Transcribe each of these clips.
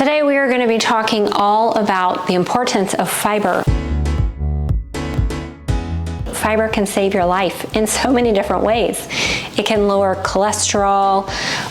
Today we are going to be talking all about the importance of fiber. Fiber can save your life in so many different ways. It can lower cholesterol,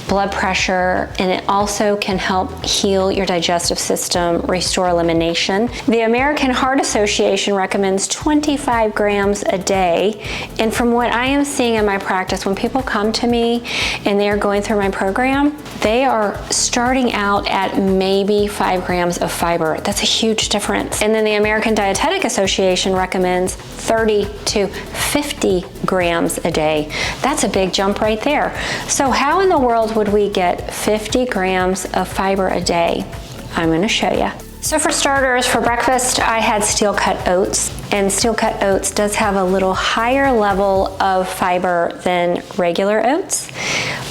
blood pressure, and it also can help heal your digestive system, restore elimination. The American Heart Association recommends 25 grams a day. And from what I am seeing in my practice, when people come to me and they are going through my program, they are starting out at maybe 5 grams of fiber. That's a huge difference. And then the American Dietetic Association recommends 30 to 50 grams a day. That's a big jump right there. So how in the world would we get 50 grams of fiber a day? I'm going to show you. So for starters, for breakfast, I had steel-cut oats, and steel-cut oats does have a little higher level of fiber than regular oats.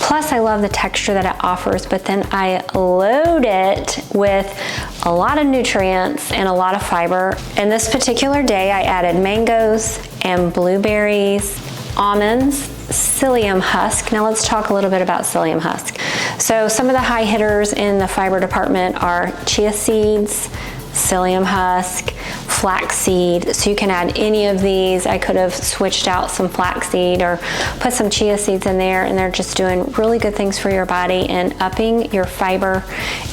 Plus, I love the texture that it offers, but then I load it with a lot of nutrients and a lot of fiber. And this particular day, I added mangoes and blueberries, almonds, psyllium husk. Now let's talk a little bit about psyllium husk. So some of the high hitters in the fiber department are chia seeds, psyllium husk, flaxseed. So you can add any of these. I could have switched out some flaxseed or put some chia seeds in there, and they're just doing really good things for your body and upping your fiber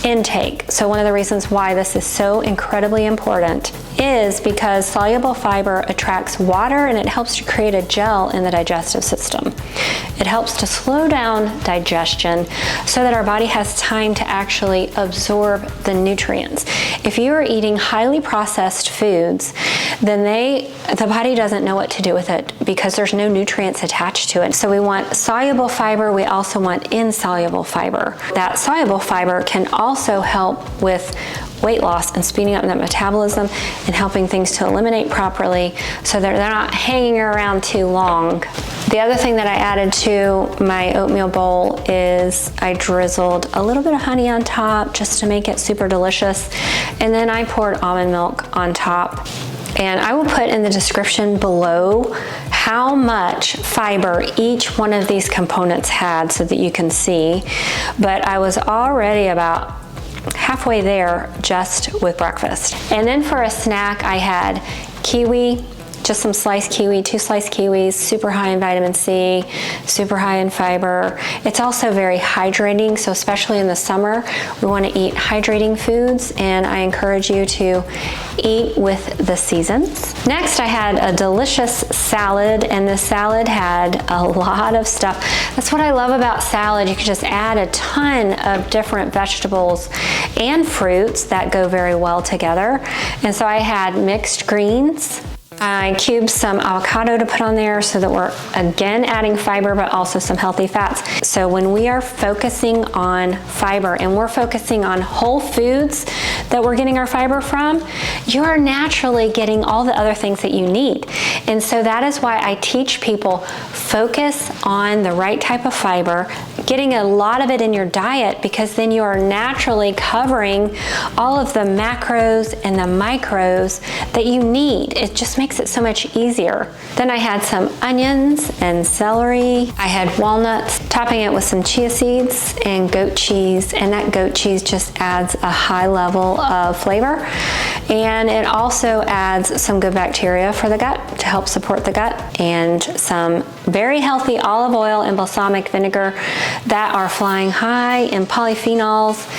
intake. So one of the reasons why this is so incredibly important is because soluble fiber attracts water and it helps to create a gel in the digestive system. It helps to slow down digestion so that our body has time to actually absorb the nutrients. If you are eating highly processed foods, then the body doesn't know what to do with it because there's no nutrients attached to it. So we want soluble fiber, we also want insoluble fiber. That soluble fiber can also help with weight loss and speeding up that metabolism and helping things to eliminate properly so that they're not hanging around too long. The other thing that I added to my oatmeal bowl is I drizzled a little bit of honey on top just to make it super delicious, and then I poured almond milk on top. And I will put in the description below how much fiber each one of these components had so that you can see, but I was already about halfway there just with breakfast. And then for a snack, I had kiwi, just some sliced kiwi, 2 sliced kiwis, super high in vitamin C, super high in fiber. It's also very hydrating, so especially in the summer, we want to eat hydrating foods, and I encourage you to eat with the seasons. Next, I had a delicious salad, and the salad had a lot of stuff. That's what I love about salad. You can just add a ton of different vegetables and fruits that go very well together. And so I had mixed greens. I cubed some avocado to put on there so that we're again adding fiber but also some healthy fats. So when we are focusing on fiber and we're focusing on whole foods that we're getting our fiber from, you're naturally getting all the other things that you need. And so that is why I teach people focus on the right type of fiber, getting a lot of it in your diet, because then you are naturally covering all of the macros and the micros that you need. It just makes it so much easier. Then I had some onions and celery. I had walnuts, topping it with some chia seeds and goat cheese, and that goat cheese just adds a high level of flavor, and it also adds some good bacteria for the gut to help support the gut, and some very healthy olive oil and balsamic vinegar that are flying high in polyphenols.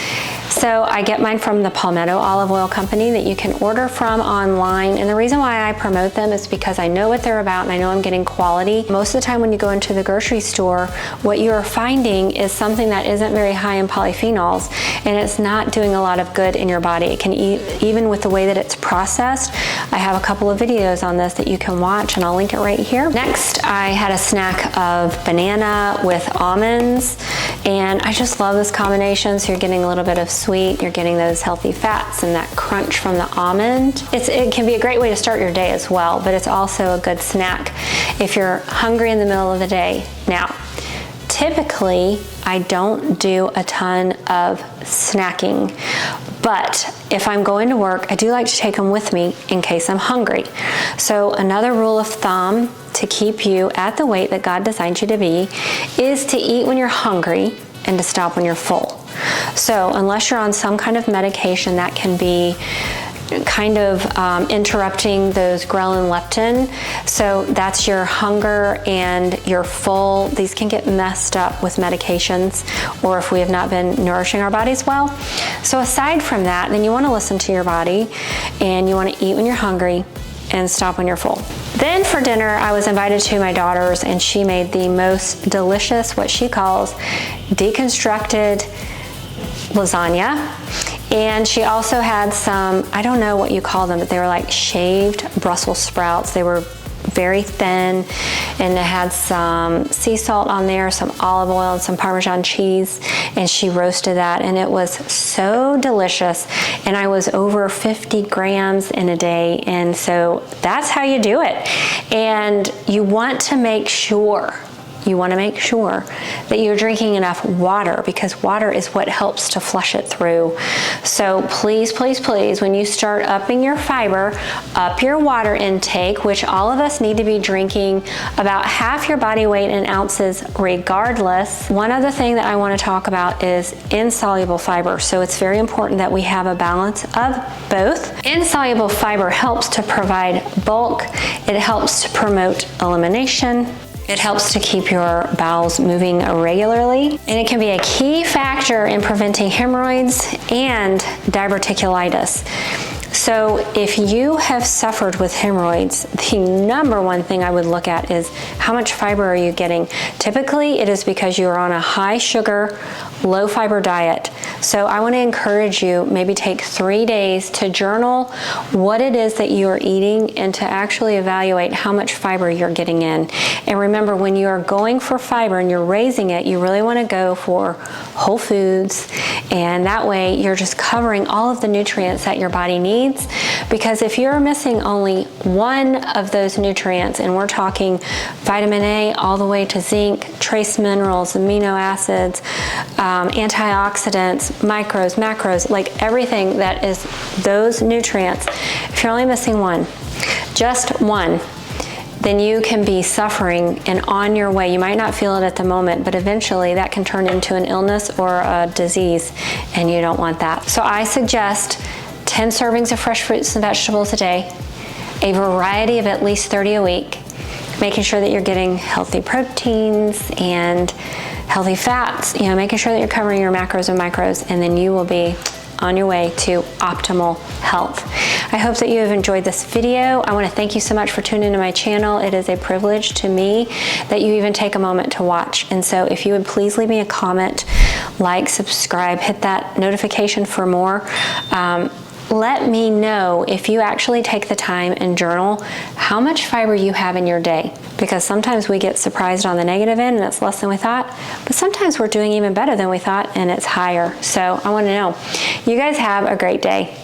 So I get mine from the Palmetto Olive Oil Company that you can order from online. And the reason why I promote them is because I know what they're about and I know I'm getting quality. Most of the time when you go into the grocery store, what you're finding is something that isn't very high in polyphenols, and it's not doing a lot of good in your body. It can even with the way that it's processed. I have a couple of videos on this that you can watch, and I'll link it right here. Next, I had a snack of banana with almonds, and I just love this combination. So you're getting a little bit of sweet, you're getting those healthy fats and that crunch from the almond. It can be a great way to start your day as well, but it's also a good snack if you're hungry in the middle of the day. Now, typically, I don't do a ton of snacking, but if I'm going to work, I do like to take them with me in case I'm hungry. So another rule of thumb to keep you at the weight that God designed you to be is to eat when you're hungry and to stop when you're full. So unless you're on some kind of medication that can be kind of interrupting those ghrelin leptin, so that's your hunger and your full. These can get messed up with medications or if we have not been nourishing our bodies well. So aside from that, then you want to listen to your body and you want to eat when you're hungry and stop when you're full. Then for dinner, I was invited to my daughter's and she made the most delicious, what she calls deconstructed lasagna. And she also had some, I don't know what you call them, but they were like shaved Brussels sprouts. They were very thin, and it had some sea salt on there, some olive oil, and some Parmesan cheese, and she roasted that, and it was so delicious. And I was over 50 grams in a day, and so that's how you do it. And you want to make sure that you're drinking enough water, because water is what helps to flush it through. So please, please, please, when you start upping your fiber, up your water intake, which all of us need to be drinking about half your body weight in ounces regardless. One other thing that I want to talk about is insoluble fiber. So it's very important that we have a balance of both. Insoluble fiber helps to provide bulk. It helps to promote elimination. It helps to keep your bowels moving regularly, and it can be a key factor in preventing hemorrhoids and diverticulitis. So if you have suffered with hemorrhoids, the number one thing I would look at is how much fiber are you getting? Typically, it is because you are on a high sugar, low fiber diet. So I want to encourage you, maybe take 3 days to journal what it is that you are eating and to actually evaluate how much fiber you're getting in. And remember, when you are going for fiber and you're raising it, you really want to go for whole foods, and that way you're just covering all of the nutrients that your body needs. Because if you're missing only one of those nutrients, and we're talking vitamin A all the way to zinc, trace minerals, amino acids, antioxidants, micros, macros, like everything that is those nutrients, if you're only missing one, just one, then you can be suffering and on your way. You might not feel it at the moment, but eventually that can turn into an illness or a disease, and you don't want that. So I suggest 10 servings of fresh fruits and vegetables a day, a variety of at least 30 a week, making sure that you're getting healthy proteins and healthy fats, making sure that you're covering your macros and micros, and then you will be on your way to optimal health. I hope that you have enjoyed this video. I want to thank you so much for tuning into my channel. It is a privilege to me that you even take a moment to watch. And so if you would please leave me a comment, like, subscribe, hit that notification for more. Let me know if you actually take the time and journal how much fiber you have in your day, because sometimes we get surprised on the negative end and it's less than we thought, but sometimes we're doing even better than we thought and it's higher. So I want to know. You guys have a great day.